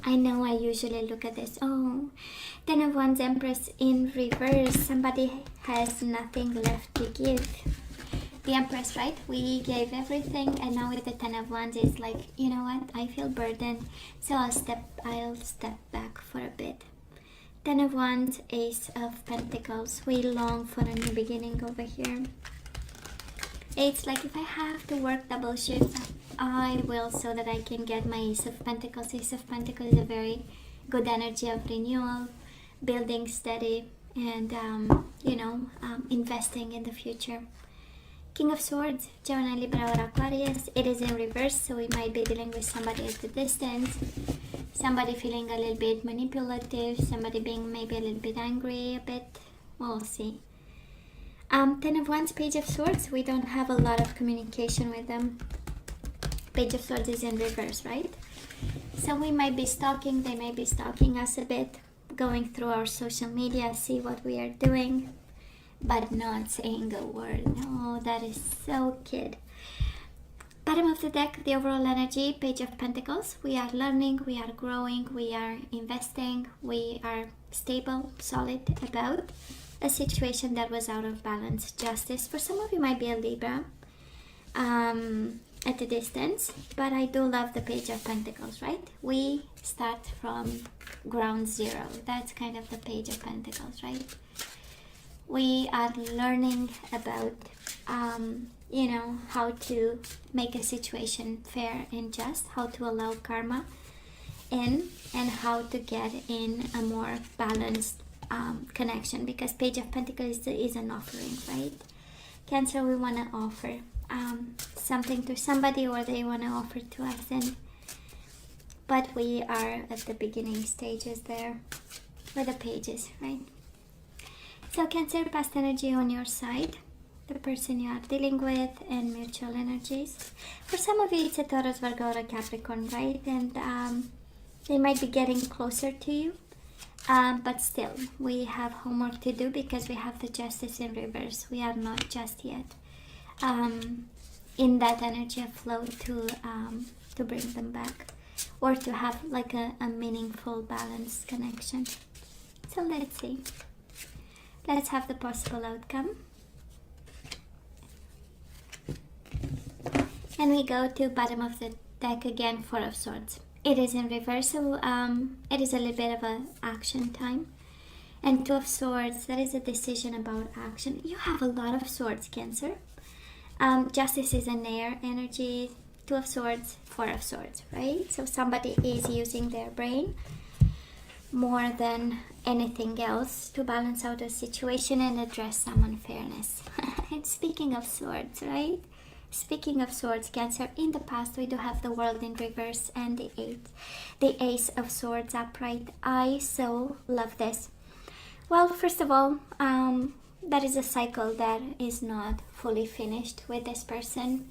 I know I usually look at this. Oh, Ten of Wands, Empress in reverse. Somebody has nothing left to give. The Empress, right? We gave everything, and now with the Ten of Wands, it's like, you know what? I feel burdened, so I'll step back for a bit. Ten of Wands, Ace of Pentacles. We long for a new beginning over here. It's like if I have to work double shifts, I will, so that I can get my Ace of Pentacles. Ace of Pentacles is a very good energy of renewal, building steady, and investing in the future. King of Swords, Gemini, Libra, or Aquarius. It is in reverse, so we might be dealing with somebody at a distance, somebody feeling a little bit manipulative, somebody being maybe a little bit angry, a bit. We'll see. Ten of Wands, Page of Swords. We don't have a lot of communication with them. Page of Swords is in reverse, right? So we might be stalking, they may be stalking us a bit, going through our social media, see what we are doing, but not saying a word. No, that is so kid. Bottom of the deck, the overall energy, Page of Pentacles. We are learning, we are growing, we are investing, we are stable, solid about a situation that was out of balance. Justice. For some of you might be a Libra at a distance, but I do love the Page of Pentacles, right? We start from ground zero. That's kind of the Page of Pentacles, right? We are learning about how to make a situation fair and just, how to allow karma in, and how to get in a more balanced connection, because Page of Pentacles is an offering, right? Cancer, we want to offer something to somebody, or they want to offer to us, but we are at the beginning stages there with the pages, right? So Cancer, past energy on your side, the person you are dealing with, and mutual energies. For some of you, it's a Taurus, Virgo, or a Capricorn, right? And they might be getting closer to you. But still, we have homework to do, because we have the Justice in reverse. We are not just yet in that energy of flow to bring them back, or to have like a meaningful, balanced connection. So let's see. Let's have the possible outcome. And we go to bottom of the deck again, Four of Swords. It is in reverse, so it is a little bit of an action time. And Two of Swords, that is a decision about action. You have a lot of swords, Cancer. Justice is an air energy. Two of Swords, Four of Swords, right? So somebody is using their brain more than anything else to balance out a situation and address some unfairness. And speaking of swords, right? Speaking of swords, Cancer, in the past we do have the World in reverse and the Ace of Swords upright. I so love this. Well, first of all, that is a cycle that is not fully finished with this person,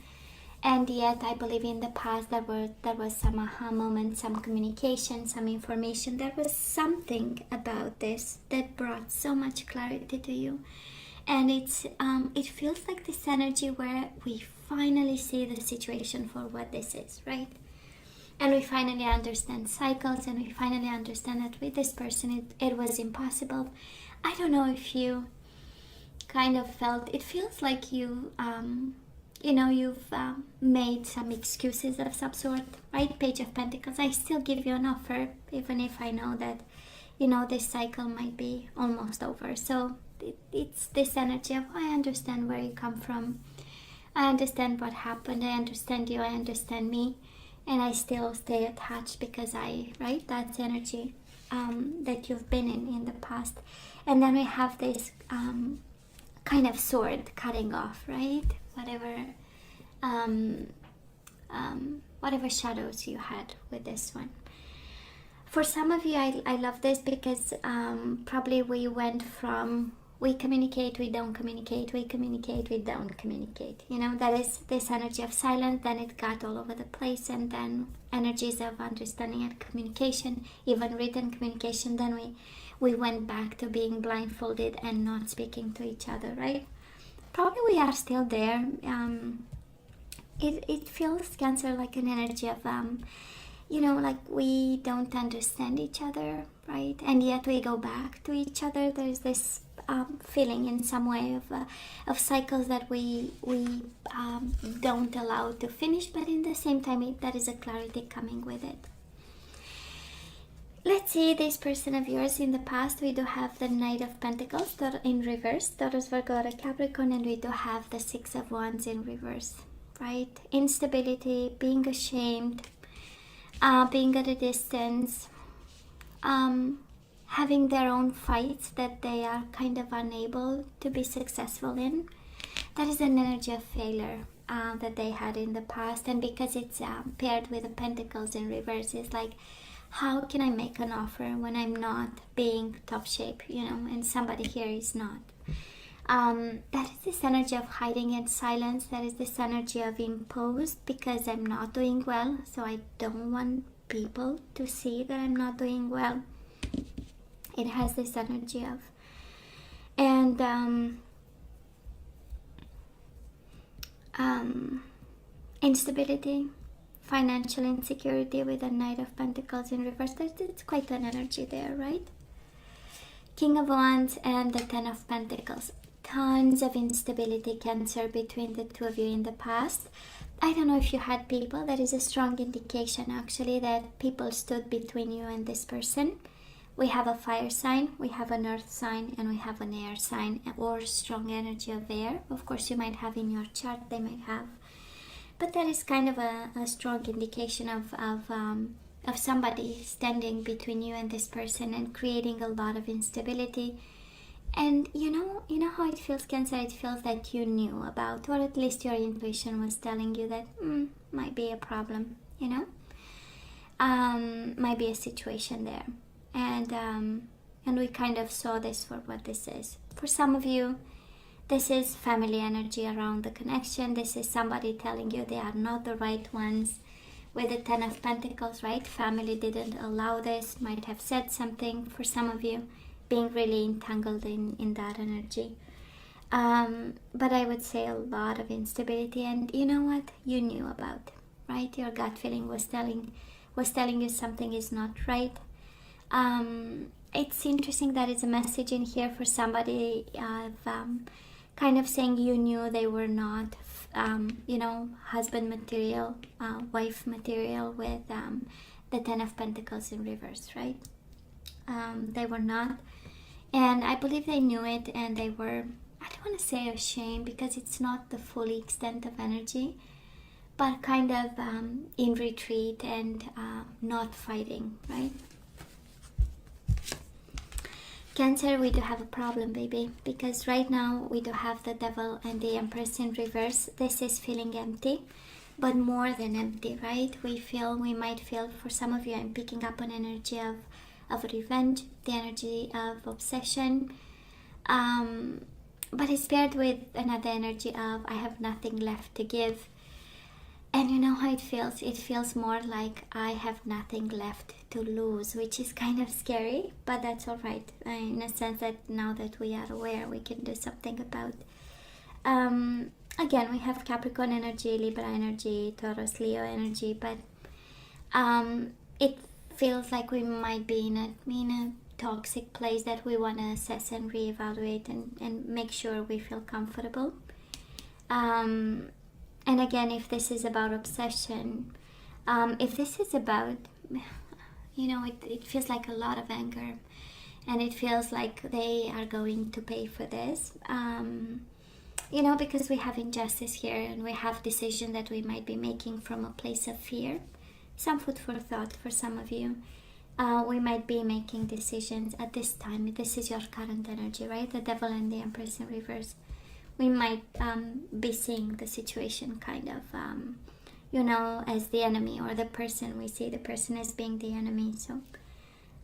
and yet I believe in the past there was some aha moment, some communication, some information. There was something about this that brought so much clarity to you, and it feels like this energy where we finally see the situation for what this is, right? And we finally understand cycles, and we finally understand that with this person it was impossible. I don't know if you kind of felt, it feels like you've made some excuses of some sort, right? Page of Pentacles. I still give you an offer, even if I know that, this cycle might be almost over. So it's this energy of, I understand where you come from. I understand what happened. I understand you. I understand me. And I still stay attached because that's energy that you've been in the past. And then we have this kind of sword cutting off, right? Whatever shadows you had with this one. For some of you, I love this because probably we went from we communicate, we don't communicate, we communicate, we don't communicate. That is this energy of silence, then it got all over the place, and then energies of understanding and communication, even written communication, then we went back to being blindfolded and not speaking to each other, right? Probably we are still there, it feels, Cancer, like an energy of you know, like we don't understand each other, right? And yet we go back to each other. There's this feeling in some way of cycles that we don't allow to finish, but in the same time, there is a clarity coming with it. Let's see this person of yours in the past. We do have the Knight of Pentacles in reverse, Taurus, Virgo, or Capricorn, and we do have the Six of Wands in reverse, right? Instability, being ashamed, being at a distance, having their own fights that they are kind of unable to be successful in. That is an energy of failure that they had in the past, and because it's paired with the Pentacles in reverse, it's like, how can I make an offer when I'm not being top shape, you know, and somebody here is not. That is this energy of hiding and silence. That is this energy of imposed, because I'm not doing well, so I don't want people to see that I'm not doing well. It has this energy of, and instability, financial insecurity with the Knight of Pentacles in reverse. It's quite an energy there, right? King of Wands and the Ten of Pentacles. Tons of instability, Cancer, between the two of you in the past. I don't know if you had people. That is a strong indication, actually, that people stood between you and this person. We have a fire sign, we have an earth sign, and we have an air sign, or strong energy of air. Of course, you might have in your chart, they might have. But that is kind of a strong indication of somebody standing between you and this person and creating a lot of instability. And you know how it feels, Cancer? It feels that you knew about, or at least your intuition was telling you that might be a problem, you know? Might be a situation there. And we kind of saw this for what this is. For some of you, this is family energy around the connection. This is somebody telling you they are not the right ones. With the Ten of Pentacles, right? Family didn't allow this, might have said something. For some of you, being really entangled in that energy. But I would say a lot of instability, and you know what? You knew about, right? Your gut feeling was telling you something is not right. It's interesting that it's a message in here for somebody kind of saying you knew they were not, husband material, wife material with the Ten of Pentacles in reverse, right? They were not. And I believe they knew it, and they were, I don't want to say ashamed, because it's not the full extent of energy, but kind of in retreat and not fighting, right? Cancer, we do have a problem, baby, because right now we do have the Devil and the Empress in reverse. This is feeling empty, but more than empty, right? We might feel, for some of you, I'm picking up an energy of revenge, the energy of obsession, but it's paired with another energy of I have nothing left to give. And you know how it feels? It feels more like I have nothing left to lose, which is kind of scary, but that's all right, in a sense that now that we are aware, we can do something about. Again, we have Capricorn energy, Libra energy, Taurus, Leo energy, but it feels like we might be in a toxic place that we want to assess and reevaluate and make sure we feel comfortable. And again, if this is about obsession, if this is about, it feels like a lot of anger, and it feels like they are going to pay for this, because we have injustice here, and we have decision that we might be making from a place of fear. Some food for thought for some of you. We might be making decisions at this time. This is your current energy, right? The Devil and the Empress in reverse. We might be seeing the situation kind of, as the enemy, or the person. We see the person as being the enemy. So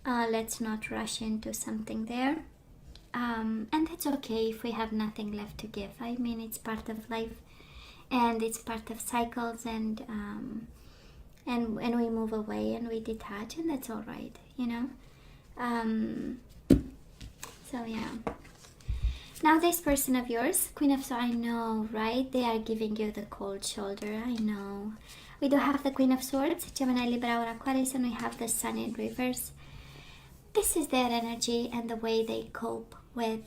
let's not rush into something there. And that's okay if we have nothing left to give. I mean, it's part of life, and it's part of cycles, and we move away and we detach, and that's all right, So yeah. Now this person of yours, Queen of Swords, I know, right? They are giving you the cold shoulder, I know. We do have the Queen of Swords, Gemini, Libra, or Aquarius, and we have the Sun in reverse. This is their energy and the way they cope with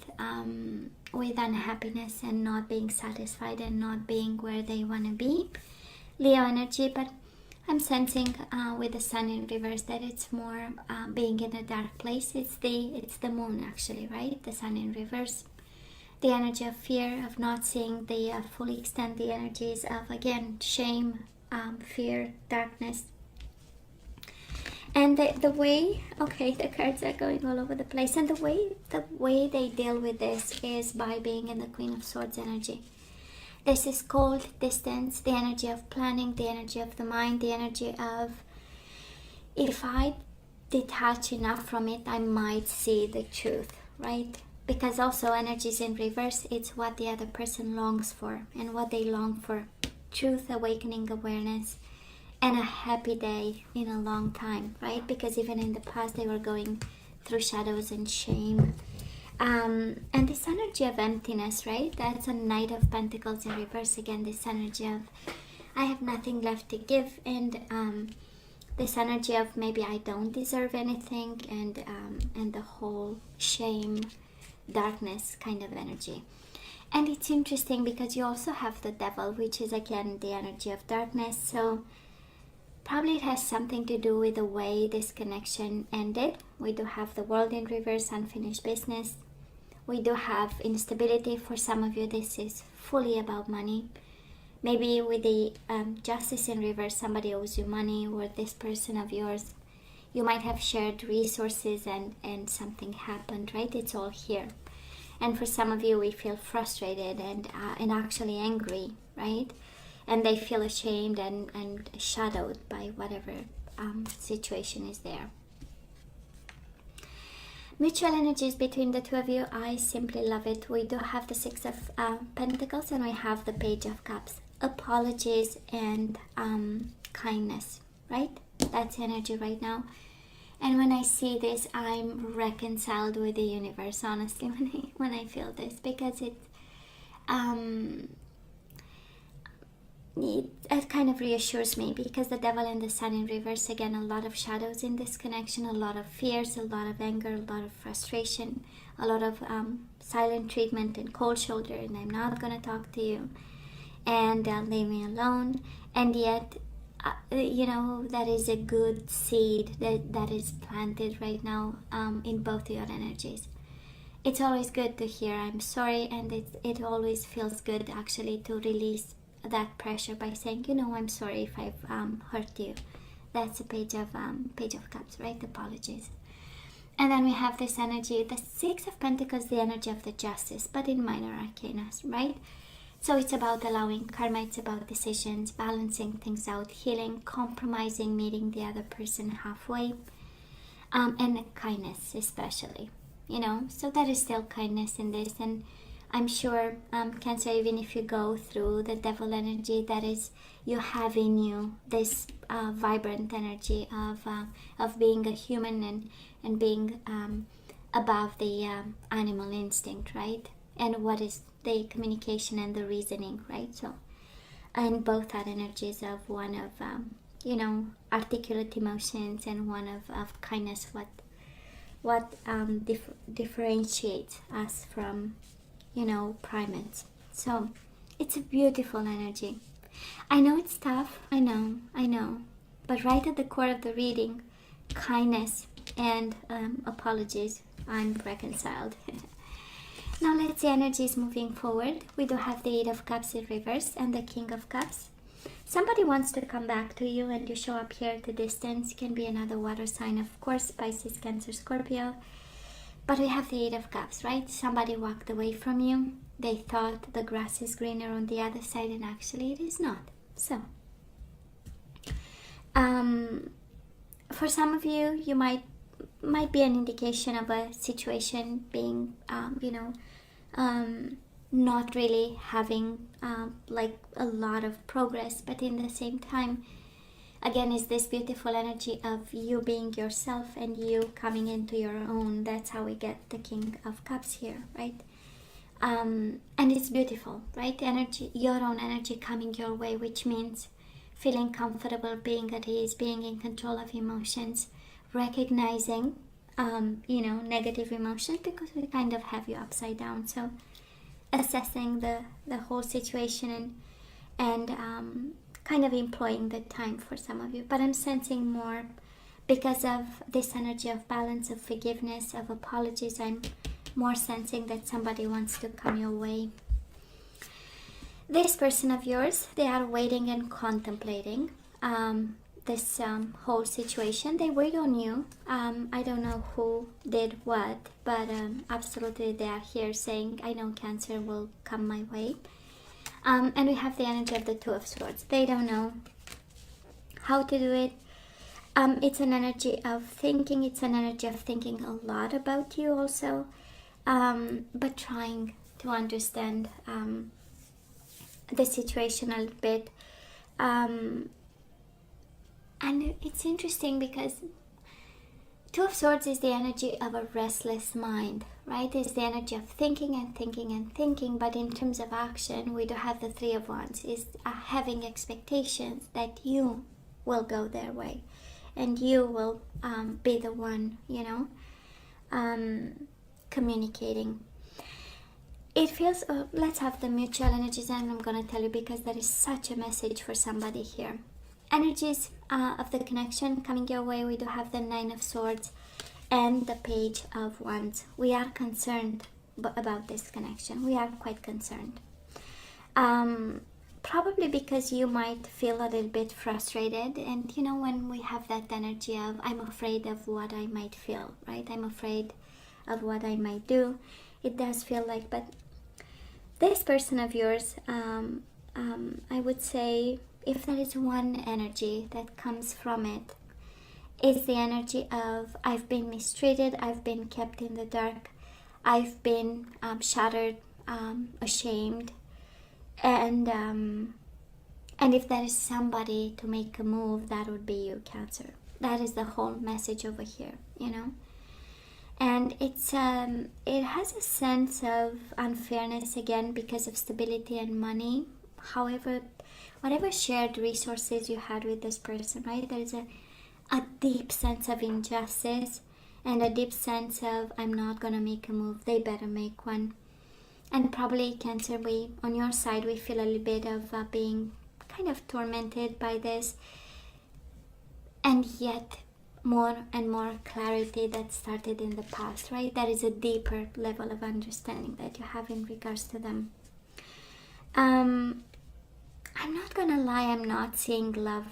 unhappiness and not being satisfied and not being where they want to be. Leo energy, but I'm sensing with the Sun in reverse that it's more being in a dark place. It's the moon actually, right? The Sun in reverse. The energy of fear, of not seeing the full extent, the energies of, again, shame, fear, darkness. And the way, okay, the cards are going all over the place. And the way they deal with this is by being in the Queen of Swords energy. This is cold distance, the energy of planning, the energy of the mind, the energy of, if I detach enough from it, I might see the truth, right? Because also energies in reverse, it's what the other person longs for and what they long for. Truth, awakening, awareness, and a happy day in a long time, right? Because even in the past they were going through shadows and shame. And this energy of emptiness, right? That's a Knight of Pentacles in reverse again. This energy of, I have nothing left to give, and this energy of maybe I don't deserve anything, and the whole shame, darkness kind of energy. And it's interesting because you also have the Devil, which is again the energy of darkness. So probably it has something to do with the way this connection ended. We do have the World in reverse, unfinished business. We do have instability. For some of you, this is fully about money. Maybe with the Justice in reverse, somebody owes you money, or this person of yours, you might have shared resources and something happened, right? It's all here. And for some of you, we feel frustrated and actually angry, right? And they feel ashamed and shadowed by whatever situation is there. Mutual energies between the two of you, I simply love it. We do have the Six of Pentacles, and we have the Page of Cups. Apologies and kindness, right? That's energy right now. And when I see this, I'm reconciled with the universe, honestly, when I feel this, because it kind of reassures me, because the Devil and the Sun in reverse, again, a lot of shadows in this connection, a lot of fears, a lot of anger, a lot of frustration, a lot of silent treatment and cold shoulder, and I'm not going to talk to you, and leave me alone. And yet, that is a good seed that is planted right now in both your energies. It's always good to hear I'm sorry, and it always feels good actually to release that pressure by saying, I'm sorry if I've hurt you. That's a Page of Cups, right? Apologies. And then we have this energy, the Six of Pentacles, the energy of the Justice, but in minor arcana, right? So it's about allowing karma, it's about decisions, balancing things out, healing, compromising, meeting the other person halfway, and kindness especially, So there is still kindness in this, and I'm sure, Cancer, even if you go through the Devil energy, that is, you have in you this vibrant energy of being a human and being above the animal instinct, right? And what is the communication and the reasoning, right? So, and both are energies of one of, articulate emotions, and one of kindness, what differentiates us from, primates. So, it's a beautiful energy. I know it's tough, I know, but right at the core of the reading, kindness and apologies, I'm reconciled. Now let's see energies moving forward. We do have the Eight of Cups in reverse and the King of Cups. Somebody wants to come back to you, and you show up here at a distance. Can be another water sign, of course, Pisces, Cancer, Scorpio. But we have the Eight of Cups, right? Somebody walked away from you. They thought the grass is greener on the other side, and actually it is not. So, for some of you, you might be an indication of a situation being, not really having like a lot of progress, but in the same time, again, is this beautiful energy of you being yourself and you coming into your own. That's how we get the King of Cups here, right? And it's beautiful, right? Energy, your own energy coming your way, which means feeling comfortable, being at ease, being in control of emotions, recognizing negative emotions, because we kind of have you upside down. So assessing the whole situation and kind of employing the time for some of you. But I'm sensing more because of this energy of balance, of forgiveness, of apologies. I'm more sensing that somebody wants to come your way. This person of yours, they are waiting and contemplating this whole situation. They wait on you. I don't know who did what, but absolutely they are here saying, I know Cancer will come my way. And we have the energy of the Two of Swords. They don't know how to do it. It's an energy of thinking. It's an energy of thinking a lot about you also, but trying to understand the situation a little bit. And it's interesting because Two of Swords is the energy of a restless mind, right? It's the energy of thinking and thinking and thinking, but in terms of action, we do have the Three of Wands. Is having expectations that you will go their way and you will be the one, communicating. It feels, let's have the mutual energies, and I'm going to tell you because there is such a message for somebody here. Energies of the connection coming your way. We do have the Nine of Swords and the Page of Wands. We are concerned about this connection. We are quite concerned. Probably because you might feel a little bit frustrated, and when we have that energy of I'm afraid of what I might feel, right? I'm afraid of what I might do. It does feel like, but this person of yours, I would say, if there is one energy that comes from it, is the energy of I've been mistreated, I've been kept in the dark, I've been shattered, ashamed, and if there is somebody to make a move, that would be you, Cancer. That is the whole message over here, And it has a sense of unfairness again because of stability and money. However, whatever shared resources you had with this person, right? There is a deep sense of injustice and a deep sense of I'm not going to make a move. They better make one. And probably, Cancer, on your side, we feel a little bit of being kind of tormented by this. And yet, more and more clarity that started in the past, right? There is a deeper level of understanding that you have in regards to them. I'm not gonna lie, I'm not seeing love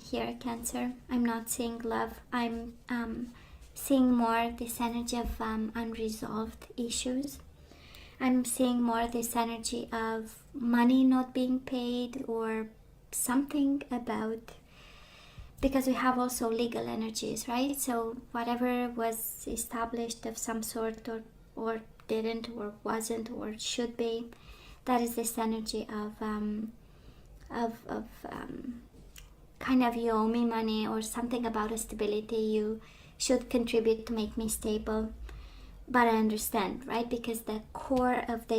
here, Cancer. I'm not seeing love. I'm seeing more this energy of unresolved issues. I'm seeing more this energy of money not being paid or something about, because we have also legal energies, right? So whatever was established of some sort or didn't or wasn't or should be, that is this energy of kind of you owe me money or something about a stability. You should contribute to make me stable. But I understand, right? Because the core of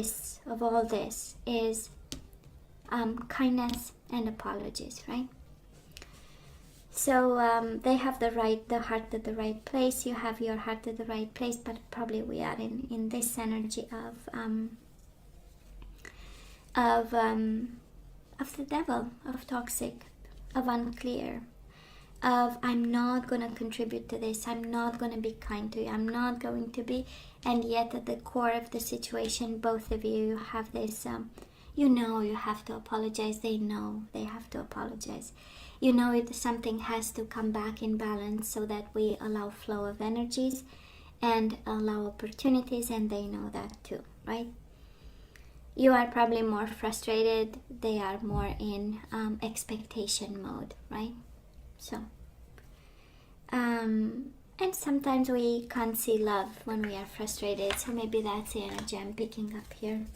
all this is kindness and apologies, right? So they have the heart at the right place. You have your heart at the right place, but probably we are in this energy of the devil, of toxic, of unclear, of I'm not going to contribute to this, I'm not going to be kind to you, I'm not going to be, and yet at the core of the situation, both of you have this, you have to apologize, they know they have to apologize. Something has to come back in balance so that we allow flow of energies and allow opportunities, and they know that too, right? You are probably more frustrated. They are more in expectation mode, right? So, and sometimes we can't see love when we are frustrated. So maybe that's the energy I'm picking up here.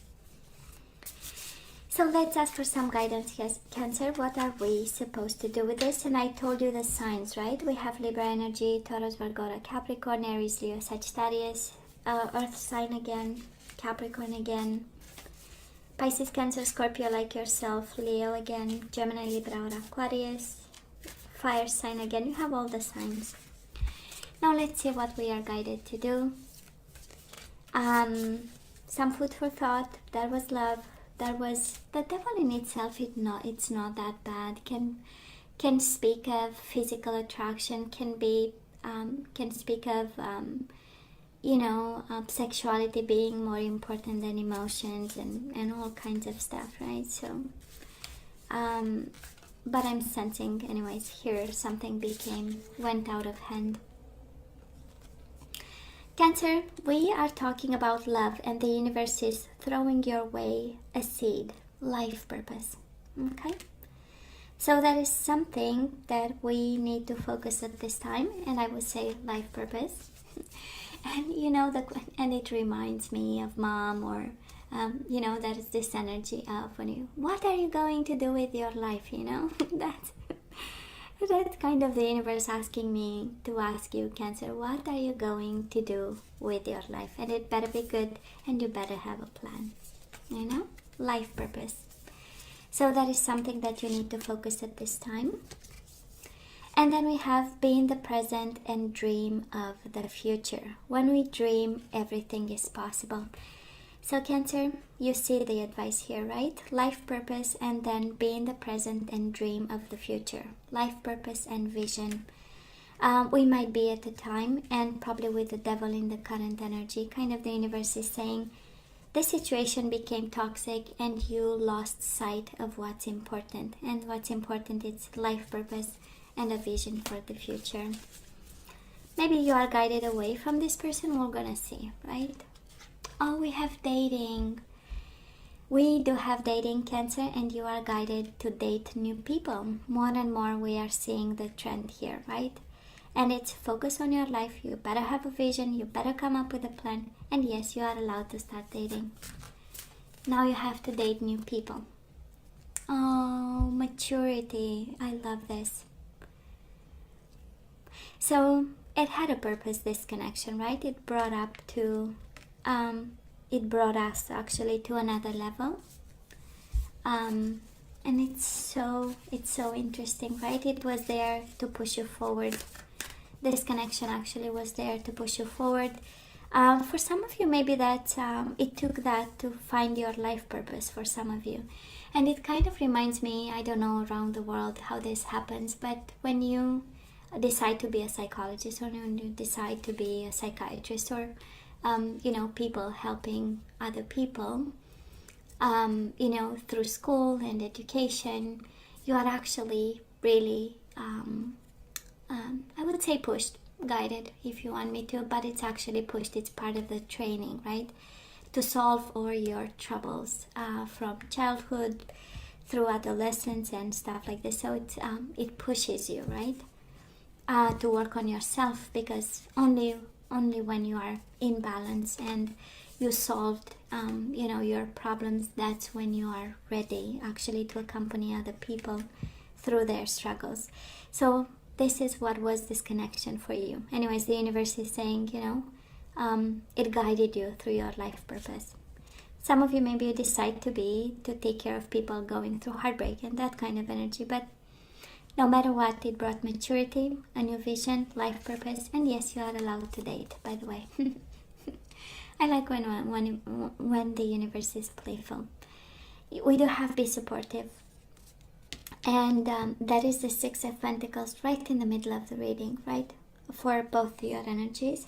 So let's ask for some guidance here, Cancer. What are we supposed to do with this? And I told you the signs, right? We have Libra energy, Taurus, Virgo, Capricorn, Aries, Leo, Sagittarius, Earth sign again, Capricorn again. Pisces, Cancer, Scorpio like yourself, Leo again, Gemini, Libra, or Aquarius, fire sign again. You have all the signs. Now let's see what we are guided to do. Some food for thought. There was love. There was the devil in itself. It's not that bad. Can speak of physical attraction. Can speak of sexuality being more important than emotions and all kinds of stuff, right? So, but I'm sensing, anyways, here something went out of hand. Cancer, we are talking about love, and the universe is throwing your way a seed, life purpose. Okay? So that is something that we need to focus at this time, and I would say life purpose. And and it reminds me of mom, or that is this energy of what are you going to do with your life? That's kind of the universe asking me to ask you, Cancer, what are you going to do with your life? And it better be good, and you better have a plan. Life purpose. So that is something that you need to focus at this time. And then we have be in the present and dream of the future. When we dream, everything is possible. So Cancer, you see the advice here, right? Life purpose, and then be in the present and dream of the future. Life purpose and vision. We might be at the time, and probably with the devil in the current energy, kind of the universe is saying, this situation became toxic and you lost sight of what's important. And what's important is life purpose and a vision for the future. Maybe you are guided away from this person, we're gonna see, right? Oh, we have dating. We do have dating, Cancer, and you are guided to date new people. More and more we are seeing the trend here, right? And it's focus on your life. You better have a vision. You better come up with a plan. And yes, you are allowed to start dating. Now you have to date new people. Oh, maturity. I love this. So it had a purpose, this connection, right? It brought us actually to another level. And it's so interesting, right? It was there to push you forward. This connection actually was there to push you forward. For some of you, maybe that it took that to find your life purpose for some of you. And it kind of reminds me, I don't know around the world how this happens, but when you decide to be a psychologist, or when you decide to be a psychiatrist, or people helping other people, through school and education, you are actually really, I would say pushed, guided if you want me to, but it's actually pushed. It's part of the training, right? To solve all your troubles from childhood through adolescence and stuff like this. So it pushes you, right? To work on yourself, because only when you are in balance and you solved your problems, that's when you are ready actually to accompany other people through their struggles. So this is what was this connection for you. Anyways, the universe is saying, it guided you through your life purpose. Some of you maybe decide to take care of people going through heartbreak and that kind of energy, but no matter what, it brought maturity, a new vision, life purpose, and yes, you are allowed to date, by the way. I like when the universe is playful. We do have be supportive. And that is the Six of Pentacles right in the middle of the reading, right? For both your energies.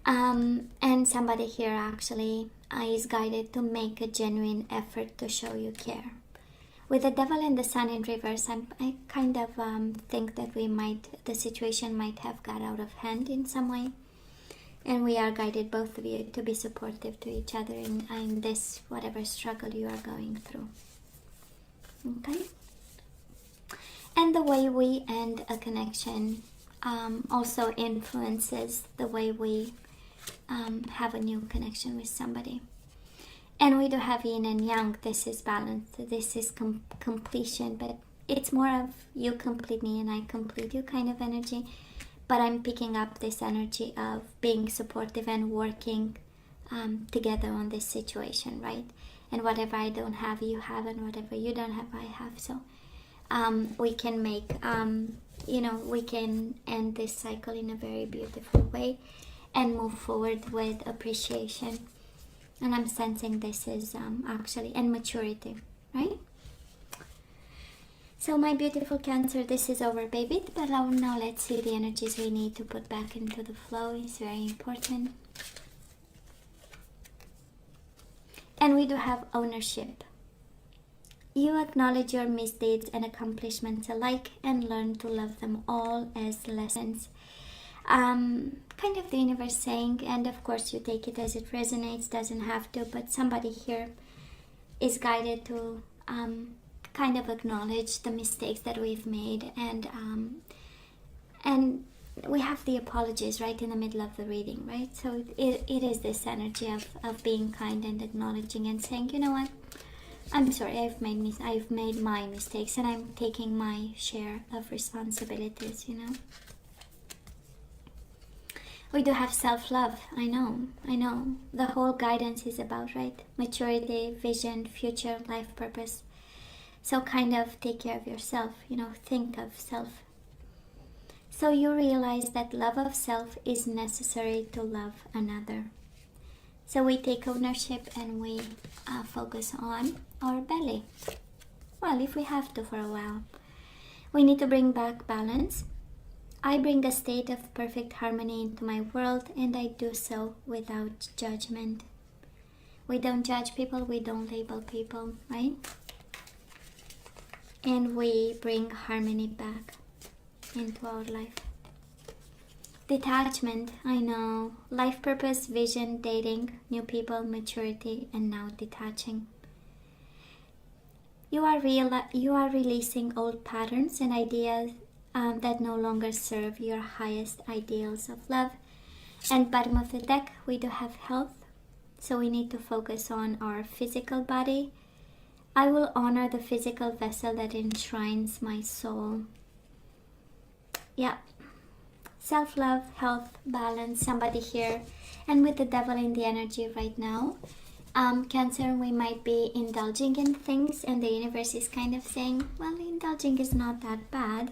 And somebody here actually is guided to make a genuine effort to show you care. With the Devil and the Sun in reverse, I kind of think that the situation might have got out of hand in some way. And we are guided, both of you, to be supportive to each other in this, whatever struggle you are going through. Okay? And the way we end a connection also influences the way we have a new connection with somebody. And we do have yin and yang. This is balance. This is completion. But it's more of you complete me and I complete you kind of energy. But I'm picking up this energy of being supportive and working together on this situation, right? And whatever I don't have, you have, and whatever you don't have, I have. So we can make, we can end this cycle in a very beautiful way and move forward with appreciation. And I'm sensing this is actually, and maturity, right? So my beautiful Cancer, this is over, baby. But now let's see the energies we need to put back into the flow. It's very important. And we do have ownership. You acknowledge your misdeeds and accomplishments alike and learn to love them all as lessons. Kind of the universe saying, and of course you take it as it resonates, doesn't have to, but somebody here is guided to kind of acknowledge the mistakes that we've made, and we have the apologies right in the middle of the reading, right? So it is this energy of being kind and acknowledging and saying, you know what, I'm sorry, I've made my mistakes, and I'm taking my share of responsibilities, you know. We do have self-love. I know. The whole guidance is about, right? Maturity, vision, future, life purpose. So kind of take care of yourself, you know, think of self. So you realize that love of self is necessary to love another. So we take ownership and we focus on our belly. Well, if we have to for a while. We need to bring back balance. I bring a state of perfect harmony into my world, and I do so without judgment. We don't judge people, we don't label people, right? And we bring harmony back into our life. Detachment, I know. Life purpose, vision, dating, new people, maturity, and now detaching. You are releasing old patterns and ideas that no longer serve your highest ideals of love. And bottom of the deck, we do have health. So we need to focus on our physical body. I will honor the physical vessel that enshrines my soul. Yeah. Self-love, health, balance, somebody here. And with the devil in the energy right now, Cancer, we might be indulging in things, and the universe is kind of saying, well, indulging is not that bad.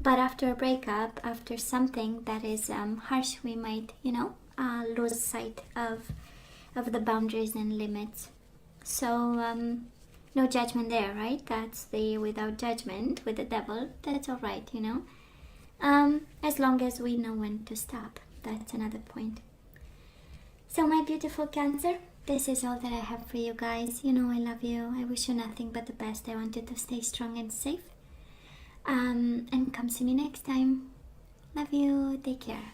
But after a breakup, after something that is harsh, we might, lose sight of the boundaries and limits. So, no judgment there, right? That's the without judgment with the devil. That's all right, as long as we know when to stop. That's another point. So my beautiful Cancer, this is all that I have for you guys. I love you. I wish you nothing but the best. I want you to stay strong and safe. And come see me next time. Love you. Take care.